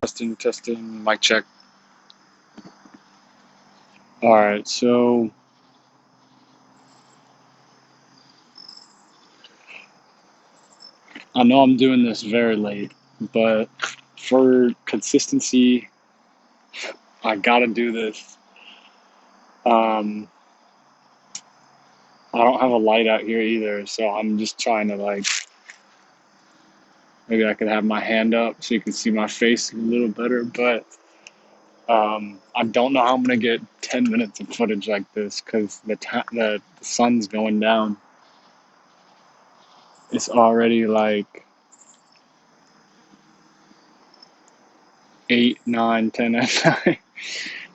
Testing, testing, mic check. All right, so I know I'm doing this very late, but for consistency, I gotta do this. Um, I don't have a light out here either, so I'm just trying to maybe I could have my hand up so you can see my face a little better, but I don't know how I'm gonna get 10 minutes of footage like this because the sun's going down. It's already like 8, 9, 10 at night.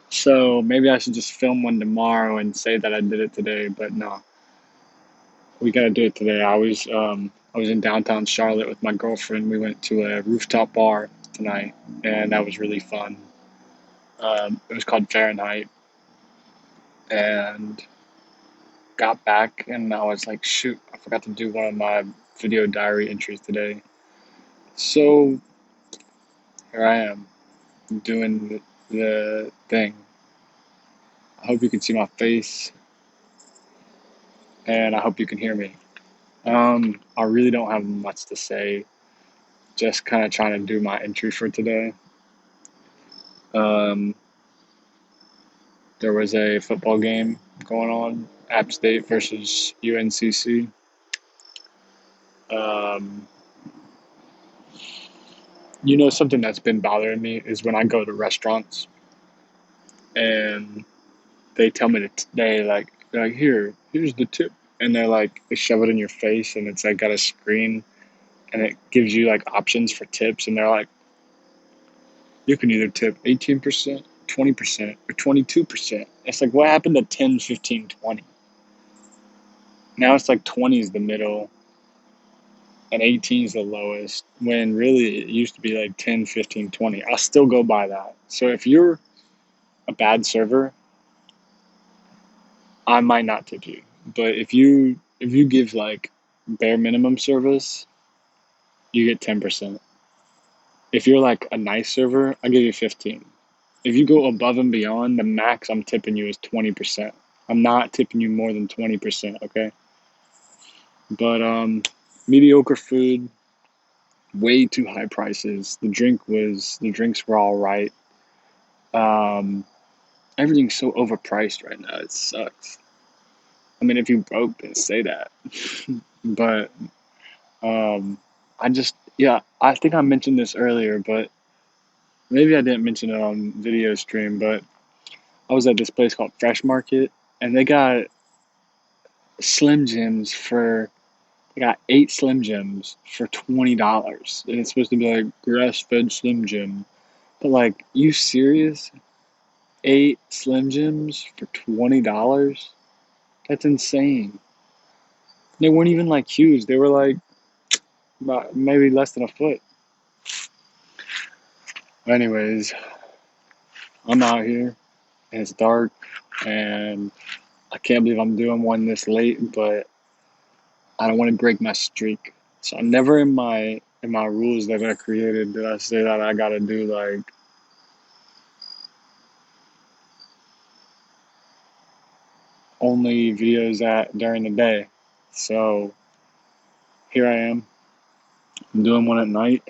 So maybe I should just film one tomorrow and say that I did it today, but no, we gotta do it today. I was in downtown Charlotte with my girlfriend. We went to a rooftop bar tonight, and that was really fun. It was called Fahrenheit, and got back, and I was like, shoot, I forgot to do one of my video diary entries today. So here I am doing the thing. I hope you can see my face, and I hope you can hear me. I really don't have much to say. Just kind of trying to do my entry for today. Um, there was a football game going on, App State versus UNCC. Um, something that's been bothering me is when I go to restaurants and they tell me that they're like here's the tip, and they shove it in your face, and it's like got a screen, and it gives you like options for tips, and they're like, you can either tip 18%, 20%, or 22%. It's like, what happened to 10, 15, 20? Now it's like 20 is the middle and 18 is the lowest, when really it used to be like 10, 15, 20. I'll still go by that. So if you're a bad server, I might not tip you. But if you give like bare minimum service, you get 10%. If you're like a nice server, I'll give you 15. If you go above and beyond, the max I'm tipping you is 20%. I'm not tipping you more than 20%, okay? But mediocre food, way too high prices. The drinks were all right. Um, everything's so overpriced right now. It sucks. I mean, if you broke, then say that. But um, yeah, I think I mentioned this earlier, but maybe I didn't mention it on video stream. But I was at this place called Fresh Market, and Slim Jims for they got 8 Slim Jims for $20, and it's supposed to be like grass fed Slim Jim. But like, you serious? 8 Slim Jims for $20? That's insane. They weren't even like huge. They were like about maybe less than a foot. Anyways, I'm out here and it's dark, and I can't believe I'm doing one this late, but I don't want to break my streak. So I'm never in my rules that I created did I say that I gotta do like only videos at during the day. So here I am. I'm doing one at night.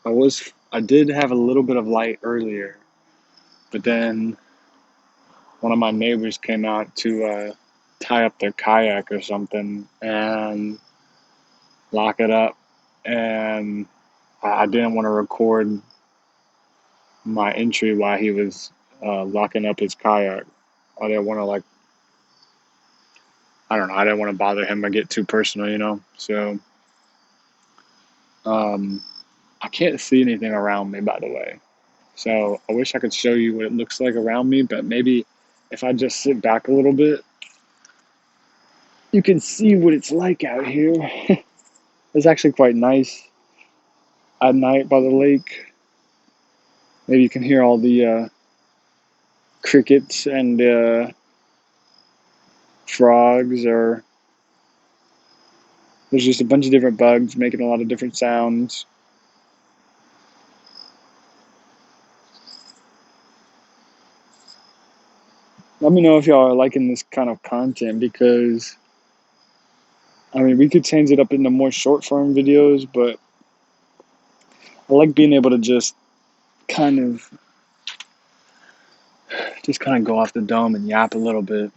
I did have a little bit of light earlier, but then one of my neighbors came out to tie up their kayak or something and lock it up, and I didn't want to record my entry while he was locking up his kayak. I didn't want to I don't know. I didn't want to bother him or get too personal. So um, I can't see anything around me, by the way. So I wish I could show you what it looks like around me, but maybe if I just sit back a little bit, you can see what it's like out here. It's actually quite nice at night by the lake. Maybe you can hear all the crickets and frogs, or there's just a bunch of different bugs making a lot of different sounds. Let me know if y'all are liking this kind of content because, I mean, we could change it up into more short form videos, but I like being able to kind of just kind of go off the dome and yap a little bit.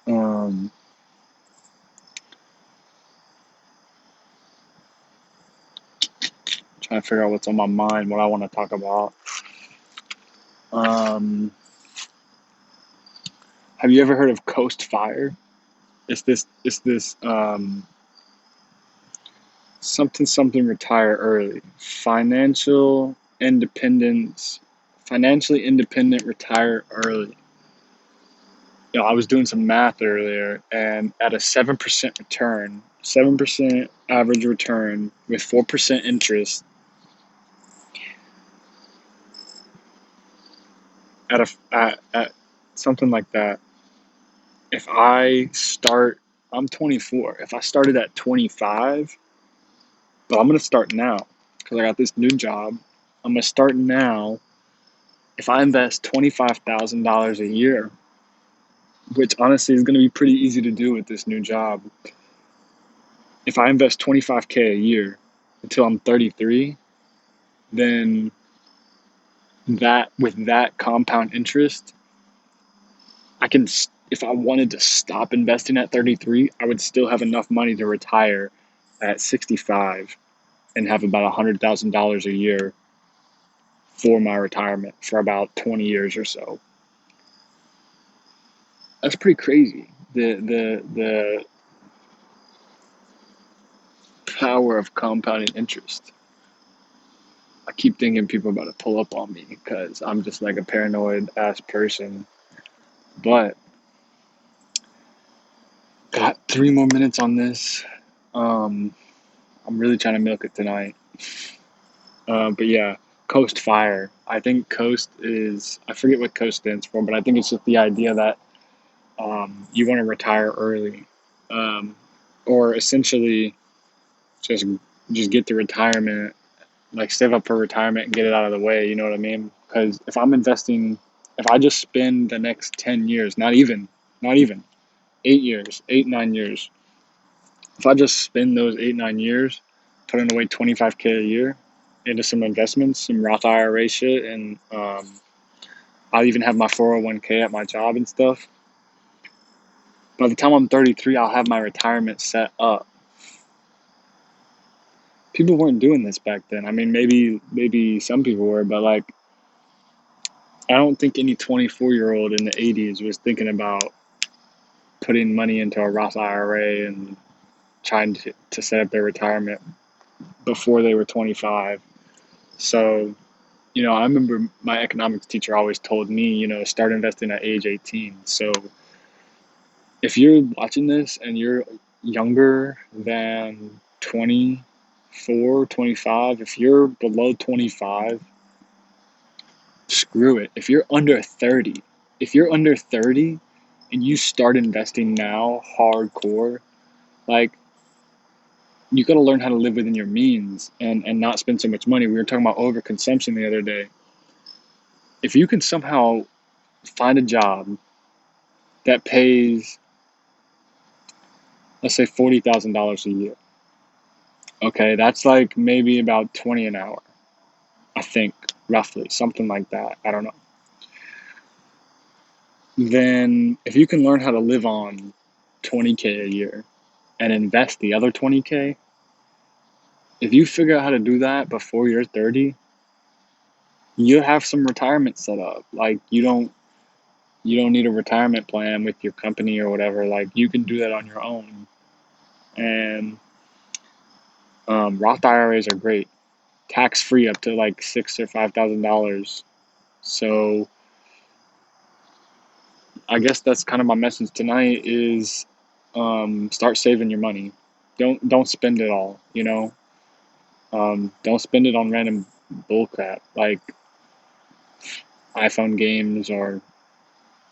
Um, Trying to figure out what's on my mind, what I want to talk about. Um, have you ever heard of Coast Fire? It's this something retire early. Financially independent retire early. I was doing some math earlier, and at a 7% return, 7% average return with 4% interest, at something like that. If I start, I'm 24. If I started at 25, but I'm gonna start now because I got this new job. I'm gonna start now. If I invest $25,000 a year, which honestly is gonna be pretty easy to do with this new job, if I invest 25K a year until I'm 33, then that with that compound interest, I can, if I wanted to stop investing at 33, I would still have enough money to retire at 65 and have about $100,000 a year for my retirement for about 20 years or so. That's pretty crazy. The power of compounding interest. I keep thinking people are about to pull up on me because I'm just like a paranoid ass person. But got 3 more minutes on this. I'm really trying to milk it tonight. But yeah, Coast Fire. I think Coast is, I forget what Coast stands for, but I think it's just the idea that you want to retire early, um, or essentially just just get to retirement, like save up for retirement and get it out of the way. You know what I mean? Because if I'm investing, if I just spend the next 10 years, not even 8 years, 8 9 years, if I just spend those 8 9 years putting away 25K a year into some investments, some Roth IRA shit, and I'll even have my 401K at my job and stuff. By the time I'm 33, I'll have my retirement set up. People weren't doing this back then. I mean, maybe some people were, but like, I don't think any 24-year-old in the 80s was thinking about putting money into a Roth IRA and trying to set up their retirement before they were 25. So, I remember my economics teacher always told me, start investing at age 18. So if you're watching this and you're younger than 24, 25, if you're below 25, screw it. If you're under 30 and you start investing now hardcore, like, you got to learn how to live within your means and not spend so much money. We were talking about overconsumption the other day. If you can somehow find a job that pays, let's say, $40,000 a year. Okay, that's like maybe about 20 an hour, I think, roughly, something like that. I don't know. Then if you can learn how to live on 20K a year and invest the other 20K, if you figure out how to do that before you're 30, you'll have some retirement set up. Like, you don't need a retirement plan with your company or whatever. Like, you can do that on your own. And Roth IRAs are great, tax free up to like $6,000 or $5,000. So I guess that's kind of my message tonight is, start saving your money. Don't spend it all. Don't spend it on random bullcrap like iPhone games or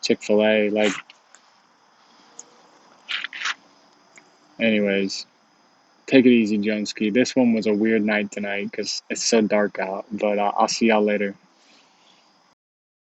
Chick-fil-A. Like, anyways, take it easy, Jonesky. This one was a weird night tonight because it's so dark out. But I'll see y'all later.